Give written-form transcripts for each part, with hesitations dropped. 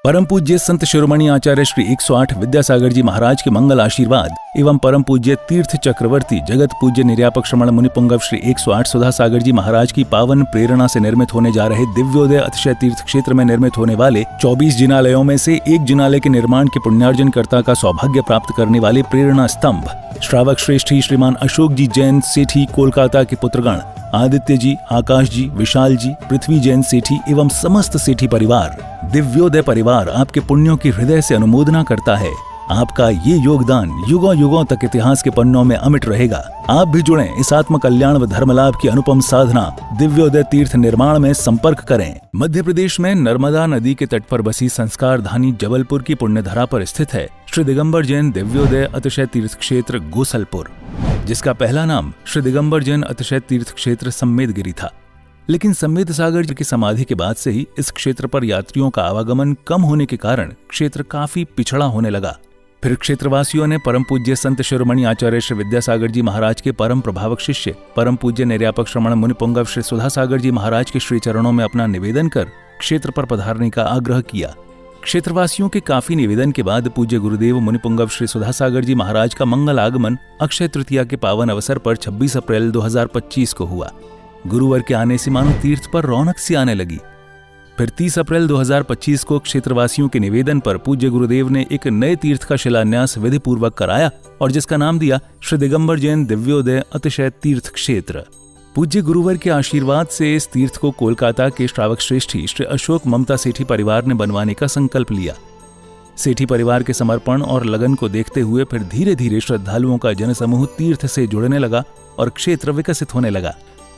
परम पूज्य संत शिरोमणि आचार्य श्री 108 विद्यासागर जी महाराज के मंगल आशीर्वाद एवं परम पूज्य तीर्थ चक्रवर्ती जगत पूज्य निर्यापक श्रमण मुनिपुंगव श्री 108 सुधा सागर जी महाराज की पावन प्रेरणा से निर्मित होने जा रहे दिव्योदय अतिशय तीर्थ क्षेत्र में निर्मित होने वाले 24 जिनालयों में से एक जिनालय के निर्माण के पुण्यार्जन कर्ता का सौभाग्य प्राप्त करने वाले प्रेरणा स्तंभ श्रावक श्रेष्ठी श्रीमान अशोक जी जैन सेठी कोलकाता के पुत्रगण आदित्य जी, आकाश जी, विशाल जी, पृथ्वी जैन सेठी एवं समस्त सेठी परिवार, दिव्योदय परिवार आपके पुण्यों की हृदय से अनुमोदना करता है। आपका ये योगदान युगों युगों तक इतिहास के पन्नों में अमिट रहेगा। आप भी जुड़ें इस आत्म कल्याण व धर्म लाभ की अनुपम साधना दिव्योदय तीर्थ निर्माण में संपर्क करें। मध्य प्रदेश में नर्मदा नदी के तट पर बसी संस्कार धानी जबलपुर की पुण्यधरा पर स्थित है श्री दिगंबर जैन दिव्योदय अतिशय तीर्थ क्षेत्र गोसलपुर, जिसका पहला नाम श्री दिगंबर जैन अतिशय तीर्थ क्षेत्र सम्मेदगिरी था। लेकिन सम्मेद सागर जी की समाधि के बाद से ही इस क्षेत्र पर यात्रियों का आवागमन कम होने के कारण क्षेत्र काफी पिछड़ा होने लगा। फिर क्षेत्रवासियों ने परम पूज्य संत शिरोमणि आचार्य श्री विद्यासागर जी महाराज के परम प्रभावक शिष्य परम पूज्य निर्यापक श्रमण मुनिपुंगव श्री सुधा सागर जी महाराज के श्री चरणों में अपना निवेदन कर क्षेत्र पर पधारने का आग्रह किया। क्षेत्रवासियों के काफी निवेदन के बाद पूज्य गुरुदेव मुनिपुंगव श्री सुधा सागर जी महाराज का मंगल आगमन अक्षय तृतीया के पावन अवसर पर 26 अप्रैल 2025 को हुआ। गुरुवार के आने से मानो तीर्थ पर रौनक सी आने लगी। फिर 30 अप्रैल 2025 को क्षेत्रवासियों के निवेदन पर पूज्य गुरुदेव ने एक नए तीर्थ का शिलान्यास विधि पूर्वक कराया और जिसका नाम दिया श्री दिगंबर जैन दिव्योदय अतिशय तीर्थ क्षेत्र। पूज्य गुरुवर के आशीर्वाद से इस तीर्थ को कोलकाता के श्रावक श्रेष्ठी श्री अशोक ममता सेठी परिवार ने बनवाने का संकल्प लिया। सेठी परिवार के समर्पण और लगन को देखते हुए फिर धीरे धीरे श्रद्धालुओं का जनसमूह तीर्थ से जुड़ने लगा और क्षेत्र विकसित होने लगा।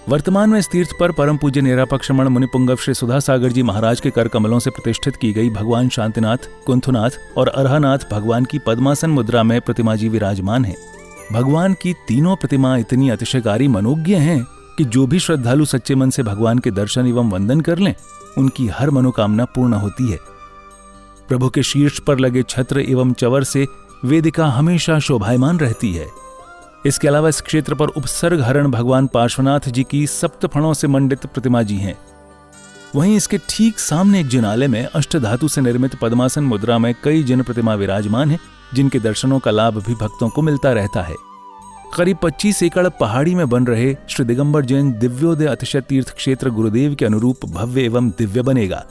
वर्तमान में इस तीर्थ पर परम पूज्य निर्यापक श्रमण मुनिपुंगव श्री सुधा सागर जी महाराज के कर कमलों से प्रतिष्ठित की गई भगवान शांतिनाथ, कुंथुनाथ और अरहनाथ भगवान की पद्मासन मुद्रा में प्रतिमा जी विराजमान है। भगवान की तीनों प्रतिमा इतनी अतिशयकारी मनोज्ञ हैं कि जो भी श्रद्धालु सच्चे मन से भगवान के दर्शन एवं वंदन कर लें, उनकी हर मनोकामना पूर्ण होती है। प्रभु के शीर्ष पर लगे छत्र एवं चवर से वेदिका हमेशा शोभायमान रहती है। इसके अलावा इस क्षेत्र पर उपसर्ग हरण भगवान पार्श्वनाथ जी की सप्तफणों से मंडित प्रतिमा जी हैं। वहीं इसके ठीक सामने एक जिनालय में अष्टधातु से निर्मित पद्मासन मुद्रा में कई जिन प्रतिमा विराजमान हैं, जिनके दर्शनों का लाभ भी भक्तों को मिलता रहता है। करीब 25 एकड़ पहाड़ी में बन रहे श्री दिगंबर जैन दिव्योदय अतिशय तीर्थ क्षेत्र गुरुदेव के अनुरूप भव्य एवं दिव्य बनेगा।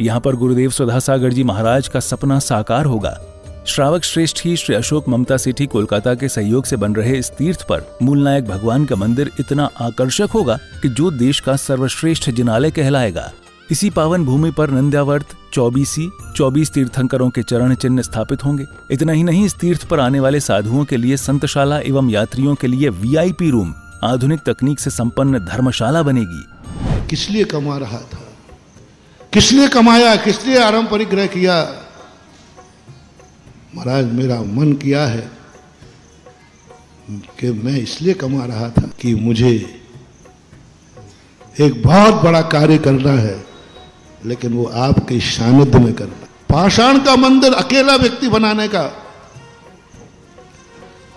यहाँ पर गुरुदेव सुधा सागर जी महाराज का सपना साकार होगा। श्रावक श्रेष्ठी श्री अशोक ममता सेठी कोलकाता के सहयोग से बन रहे इस तीर्थ पर मूलनायक भगवान का मंदिर इतना आकर्षक होगा कि जो देश का सर्वश्रेष्ठ जिनालय कहलाएगा। इसी पावन भूमि पर नंद्यावर्त 24 तीर्थंकरों के चरण चिन्ह स्थापित होंगे। इतना ही नहीं, इस तीर्थ पर आने वाले साधुओं के लिए संतशाला एवं यात्रियों के लिए VIP रूम, आधुनिक तकनीक से संपन्न धर्मशाला बनेगी। किस लिए कमा रहा था, किस लिए कमाया, किस लिए आराम परिग्रह किया? महाराज मेरा मन किया है कि मैं इसलिए कमा रहा था कि मुझे एक बहुत बड़ा कार्य करना है, लेकिन वो आपके सानिध्य में करना। पाषाण का मंदिर अकेला व्यक्ति बनाने का।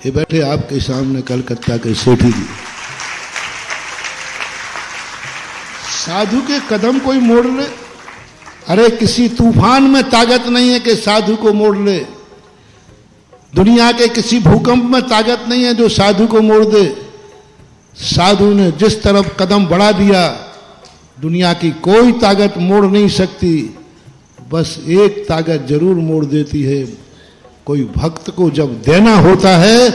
ये बैठे आपके सामने कलकत्ता के सेठी जी, साधु के कदम कोई मोड़ ले। अरे किसी तूफान में ताकत नहीं है कि साधु को मोड़ ले। दुनिया के किसी भूकंप में ताकत नहीं है जो साधु को मोड़ दे। साधु ने जिस तरफ कदम बढ़ा दिया, दुनिया की कोई ताकत मोड़ नहीं सकती। बस एक ताकत जरूर मोड़ देती है, कोई भक्त को जब देना होता है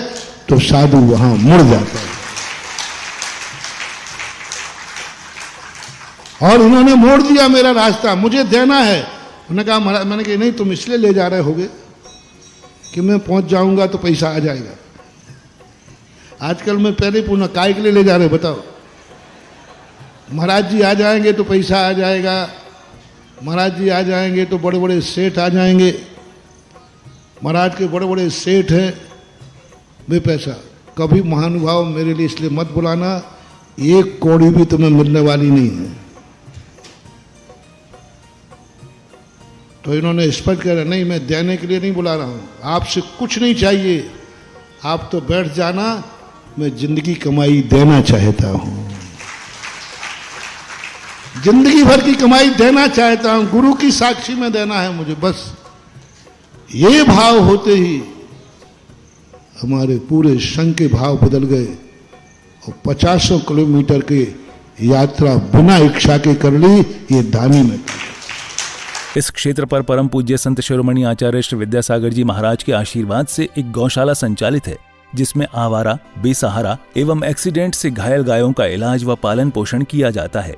तो साधु वहां मुड़ जाता है। और उन्होंने मोड़ दिया मेरा रास्ता, मुझे देना है। उन्होंने कहा महाराज, मैंने कहा नहीं, तुम इसलिए ले जा रहे होगे कि मैं पहुंच जाऊंगा तो पैसा आ जाएगा। आजकल मैं पहले पूछना काय के लिए ले जा रहे बताओ? महाराज जी आ जाएंगे तो पैसा आ जाएगा, महाराज जी आ जाएंगे तो बड़े बड़े सेठ आ जाएंगे, महाराज के बड़े बड़े सेठ हैं, वे पैसा। कभी महानुभाव मेरे लिए इसलिए मत बुलाना, एक कौड़ी भी तुम्हें मिलने वाली नहीं है। तो इन्होंने स्पष्ट कहा नहीं, मैं देने के लिए नहीं बुला रहा हूं, आपसे कुछ नहीं चाहिए, आप तो बैठ जाना, मैं जिंदगी कमाई देना चाहता हूं। जिंदगी भर की कमाई देना चाहता हूं, गुरु की साक्षी में देना है मुझे, बस ये भाव होते ही हमारे पूरे संघ के भाव बदल गए और 50 किलोमीटर की यात्रा बिना इच्छा के कर ली, ये दानी में। इस क्षेत्र पर परम पूज्य संत शिरोमणि आचार्य श्री विद्यासागर जी महाराज के आशीर्वाद से एक गौशाला संचालित है, जिसमें आवारा, बेसहारा एवं एक्सीडेंट से घायल गायों का इलाज व पालन पोषण किया जाता है।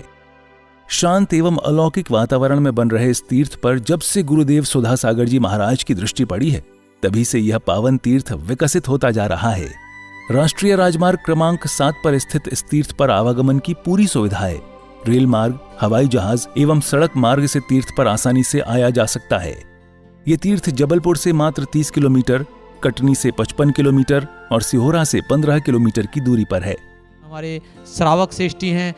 शांत एवं अलौकिक वातावरण में बन रहे इस तीर्थ पर जब से गुरुदेव सुधा सागर जी महाराज की दृष्टि पड़ी है, तभी से यह पावन तीर्थ विकसित होता जा रहा है। राष्ट्रीय राजमार्ग क्रमांक 7 पर स्थित इस तीर्थ पर आवागमन की पूरी सुविधा है। रेल मार्ग, हवाई जहाज एवं सड़क मार्ग से तीर्थ पर आसानी से आया जा सकता है। ये तीर्थ जबलपुर से मात्र 30 किलोमीटर, कटनी से 55 किलोमीटर और सिहोरा से 15 किलोमीटर की दूरी पर है। हमारे श्रावक श्रेष्ठी हैं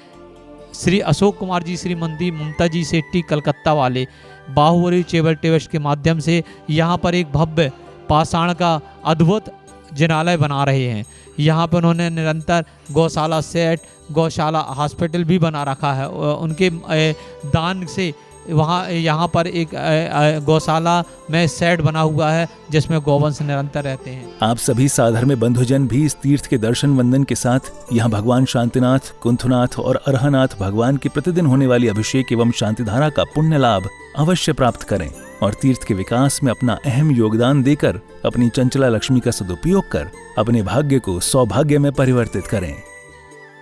श्री अशोक कुमार जी, श्रीमती ममता जी सेट्टी कलकत्ता वाले, बाहुबली चेबल टेवश के माध्यम से यहाँ पर एक भव्य पाषाण का अद्भुत जिनालय बना रहे हैं। यहाँ पर उन्होंने निरंतर गौशाला सेट, गौशाला हॉस्पिटल भी बना रखा है। उनके दान से वहाँ यहाँ पर एक गौशाला में सेट बना हुआ है जिसमें गौवंश निरंतर रहते हैं। आप सभी साधर्म्य बंधुजन भी इस तीर्थ के दर्शन वंदन के साथ यहाँ भगवान शांतिनाथ, कुंथनाथ और अरहनाथ भगवान की प्रतिदिन होने वाली अभिषेक एवं शांतिधारा का पुण्य लाभ अवश्य प्राप्त करें और तीर्थ के विकास में अपना अहम योगदान देकर अपनी चंचला लक्ष्मी का सदुपयोग कर अपने भाग्य को सौभाग्य में परिवर्तित करें।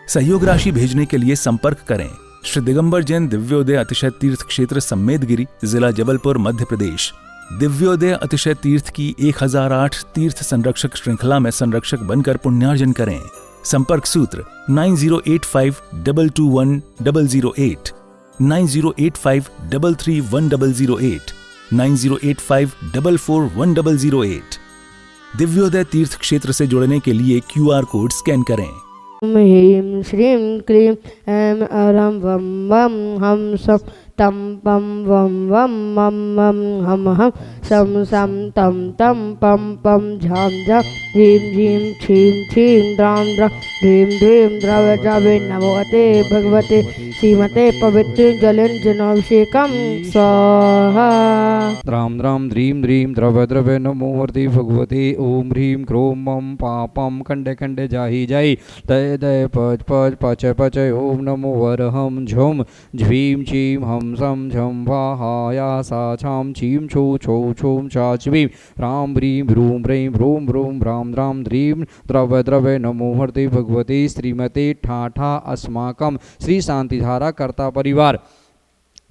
सहयोग राशि भेजने के लिए संपर्क करें श्री दिगंबर जैन दिव्योदय अतिशय तीर्थ क्षेत्र सम्मेदगिरी, जिला जबलपुर, मध्य प्रदेश। दिव्योदय अतिशय तीर्थ की 1008 तीर्थ संरक्षक श्रृंखला में संरक्षक बनकर पुण्यार्जन करें। संपर्क सूत्र 9085221008, 9085331008, 9085441008। दिव्योदय तीर्थ क्षेत्र से जुड़ने के लिए QR कोड स्कैन करें। ओम ह्रीं श्रीं क्लीं ऐं अरं वं वं हम सं तं पं वं वं मं मं हम हम सं सं तं तं पं पं झं झं ह्रीं ह्रीं क्षीं क्षीं द्रां द्रां ह्रीं ह्रीं द्रव द्रवे नमोते भगवते श्रीमते पवित्र जलाभिषेकं स्वाहा। द्रां द्रां ह्रीं ह्रीं द्रव द्रवे नमो वर्ति भगवते ओम ह्रीं क्रों मं पापं खंडे खंडे जाहि जाहि दय दय पच पच पच पच ओम नमो वरहं झुम झ्वीं चीं हम सम झम वाहाया सा छाम छीम छो छो छोम चा छीम राम ह्रीं भ्रूं ह्रीं भ्रूं भ्रूं राम राम ह्रीं द्रव द्रवे नमो हरते भगवते श्रीमते ठाठा अस्माकम श्री शांतिधारा कर्ता परिवार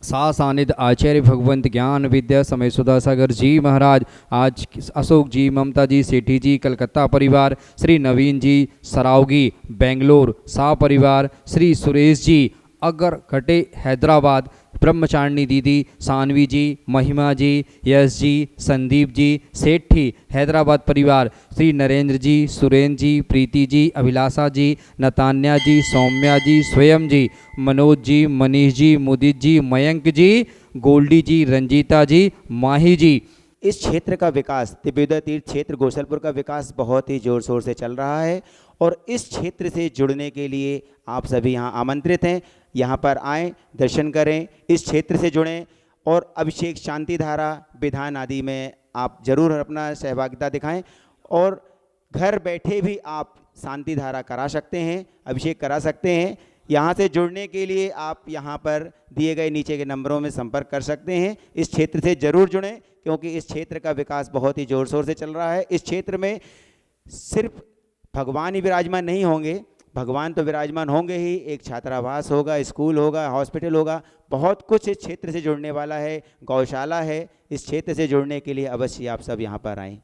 सा सानिध्य आचार्य भगवंत ज्ञान विद्या समय सुधा सागर जी महाराज, आज अशोक जी, ममता जी सेठी जी कलकत्ता परिवार, श्री नवीन जी सरावगी बेंगलोर सा परिवार, श्री सुरेश जी अगर घटे हैदराबाद, ब्रह्मचारिणी दीदी सानवी जी, महिमा जी, यश जी, संदीप जी सेठी हैदराबाद परिवार, श्री नरेंद्र जी, सुरेंद्र जी, प्रीति जी, अभिलाषा जी, नतान्या जी, सौम्या जी, स्वयं जी, मनोज जी, मनीष जी, मुदित जी, मयंक जी, गोल्डी जी, रंजीता जी, माही जी। इस क्षेत्र का विकास, दिव्योदय तीर्थ क्षेत्र गोसलपुर का विकास बहुत ही ज़ोर शोर से चल रहा है और इस क्षेत्र से जुड़ने के लिए आप सभी यहाँ आमंत्रित हैं। यहाँ पर आएँ, दर्शन करें, इस क्षेत्र से जुड़ें और अभिषेक, शांतिधारा, विधान आदि में आप जरूर अपना सहभागिता दिखाएं और घर बैठे भी आप शांतिधारा करा सकते हैं, अभिषेक करा सकते हैं। यहाँ से जुड़ने के लिए आप यहाँ पर दिए गए नीचे के नंबरों में संपर्क कर सकते हैं। इस क्षेत्र से ज़रूर जुड़ें क्योंकि इस क्षेत्र का विकास बहुत ही ज़ोर शोर से चल रहा है। इस क्षेत्र में सिर्फ भगवान ही विराजमान नहीं होंगे, भगवान तो विराजमान होंगे ही, एक छात्रावास होगा, स्कूल होगा, हॉस्पिटल होगा, बहुत कुछ इस क्षेत्र से जुड़ने वाला है, गौशाला है। इस क्षेत्र से जुड़ने के लिए अवश्य आप सब यहाँ पर आएँ।